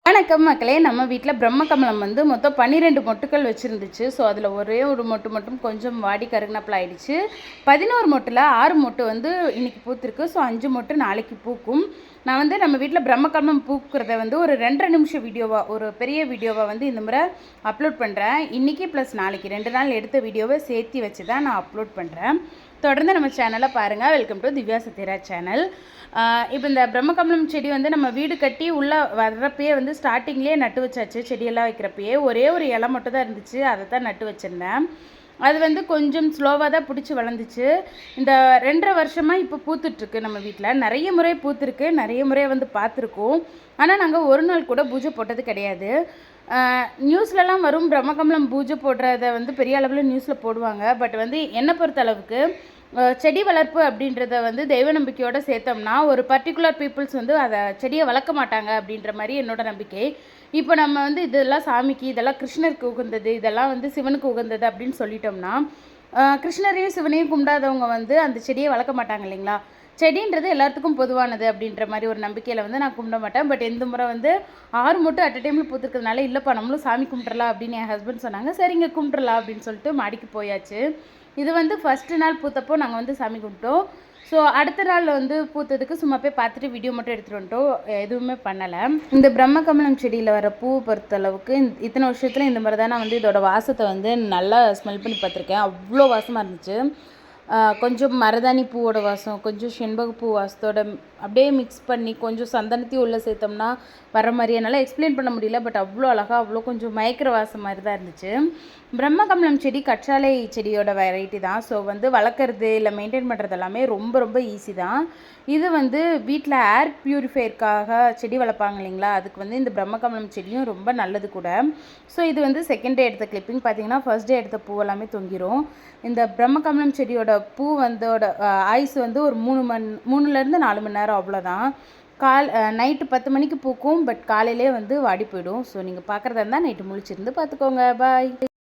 வணக்கம் மக்களே. நம்ம வீட்டில் பிரம்மகமலம் வந்து மொத்தம் 12 மொட்டுக்கள் வச்சுருந்துச்சு. ஸோ அதில் ஒரே ஒரு மொட்டு மட்டும் கொஞ்சம் வாடி கருகினாப்பில் ஆயிடுச்சு. 11 மொட்டில் 6 மொட்டு வந்து இன்றைக்கி பூத்துருக்கு. ஸோ 5 மொட்டு நாளைக்கு பூக்கும். நான் வந்து நம்ம வீட்டில் பிரம்மகமலம் பூக்கிறத வந்து ஒரு 2.5 நிமிஷம் வீடியோவாக, ஒரு பெரிய வீடியோவாக வந்து இந்த முறை அப்லோட் பண்ணுறேன். இன்றைக்கி ப்ளஸ் நாளைக்கு 2 நாள் எடுத்த வீடியோவை சேர்த்து வச்சு தான் நான் அப்லோட் பண்ணுறேன். தொடர்ந்து நம்ம சேனலை பாருங்கள். Welcome to Divya Sathyaraj channel. இப்போ இந்த பிரம்மகமலம் செடி வந்து நம்ம வீடு கட்டி உள்ளே வர்றப்பயே வந்து ஸ்டார்டிங்லேயே நட்டு வச்சாச்சு. செடியெல்லாம் வைக்கிறப்பயே ஒரே ஒரு இலை மட்டும் தான் இருந்துச்சு, அதை தான் நட்டு வச்சுருந்தேன். அது வந்து கொஞ்சம் ஸ்லோவாக தான் பிடிச்சி வளர்ந்துச்சு. இந்த 2.5 வருஷமாக இப்போ பூத்துட்ருக்கு. நம்ம வீட்டில் நிறைய முறை பூத்துருக்கு, நிறைய முறை வந்து பார்த்துருக்கோம். ஆனால் நாங்கள் ஒரு நாள் கூட பூஜை போட்டது கிடையாது. நியூஸ்லலாம் வரும், பிரம்மகமலம் பூஜை போடுறத வந்து பெரிய அளவில் நியூஸில் போடுவாங்க. பட் வந்து என்னை பொறுத்த அளவுக்கு செடி வளர்ப்பு அப்படின்றத வந்து தெய்வ நம்பிக்கையோடு சேர்த்தோம்னா ஒரு பர்டிகுலர் பீப்புள்ஸ் வந்து அதை செடியை வளர்க்க மாட்டாங்க அப்படின்ற மாதிரி என்னோட நம்பிக்கை. இப்போ நம்ம வந்து இதெல்லாம் சாமிக்கு, இதெல்லாம் கிருஷ்ணருக்கு உகந்தது, இதெல்லாம் வந்து சிவனுக்கு உகந்தது அப்படின்னு சொல்லிட்டோம்னா கிருஷ்ணரையும் சிவனையும் கும்பிடாதவங்க வந்து அந்த செடியை வளர்க்க மாட்டாங்க இல்லைங்களா. செடின்றது எல்லாத்துக்கும் பொதுவானது அப்படின்ற மாதிரி ஒரு நம்பிக்கையில் வந்து நான் கும்பிட மாட்டேன். பட் இந்த முறை வந்து 6 மட்டும் அட் அ டைமில் பூத்துருக்கிறதுனால இல்லைப்பா நம்மளும் சாமி கும்பிட்றலாம் அப்படின்னு என் ஹஸ்பண்ட் சொன்னாங்க. சரிங்க கும்பிட்றலாம் அப்படின்னு சொல்லிட்டு மாடிக்கு போயாச்சு. இது வந்து ஃபஸ்ட்டு நாள் பூத்தப்போ நாங்கள் வந்து சாமி கும்பிட்டோம். ஸோ அடுத்த நாள் வந்து பூத்ததுக்கு சும்மா போய் பார்த்துட்டு வீடியோ மட்டும் எடுத்துகிட்டு வந்துட்டோம், எதுவுமே பண்ணலை. இந்த பிரம்மகமலம் செடியில் வர பூவை பொறுத்தளவுக்கு இத்தனை வருஷத்தில் இந்த மாதிரி தான் நான் வந்து இதோட வாசத்தை வந்து நல்லா ஸ்மெல் பண்ணி பார்த்துருக்கேன். அவ்வளோ வாசமாக இருந்துச்சு. கொஞ்சம் மருதாணி பூவோட வாசம், கொஞ்சம் செண்பக பூ வாசத்தோட அப்படியே மிக்ஸ் பண்ணி கொஞ்சம் சந்தனத்தையும் உள்ளே சேர்த்தோம்னா வர மாதிரி என்னால் எக்ஸ்பிளைன் பண்ண முடியல. பட் அவ்வளோ அழகாக, அவ்வளோ கொஞ்சம் மயக்கிற வாசம் மாதிரி தான் இருந்துச்சு. பிரம்மகமலம் செடி கற்றாழை செடியோட வெரைட்டி தான். ஸோ வந்து வளர்க்குறது இல்லை மெயின்டைன் பண்ணுறது எல்லாமே ரொம்ப ரொம்ப ஈஸி தான். இது வந்து வீட்டில் ஏர் ப்யூரிஃபையருக்காக செடி வளர்ப்பாங்க இல்லைங்களா, அதுக்கு வந்து இந்த பிரம்மகமலம் செடியும் ரொம்ப நல்லது கூட. ஸோ இது வந்து செகண்ட் டே எடுத்த கிளிப்பிங். பார்த்தீங்கன்னா ஃபர்ஸ்ட் டே எடுத்த பூ எல்லாமே தொங்கிரும். இந்த பிரம்மகமலம் செடியோட பூ வந்தோட ஆயுசு வந்து ஒரு 3 4 மணி நேரம் அவ்வளோதான். நைட்டு 10 மணிக்கு பூக்கும். பட் காலையிலே வந்து வாடி போயிடும். ஸோ நீங்கள் பார்க்குறதா இருந்தால் நைட்டு முழிச்சிருந்து பார்த்துக்கோங்க. பாய்.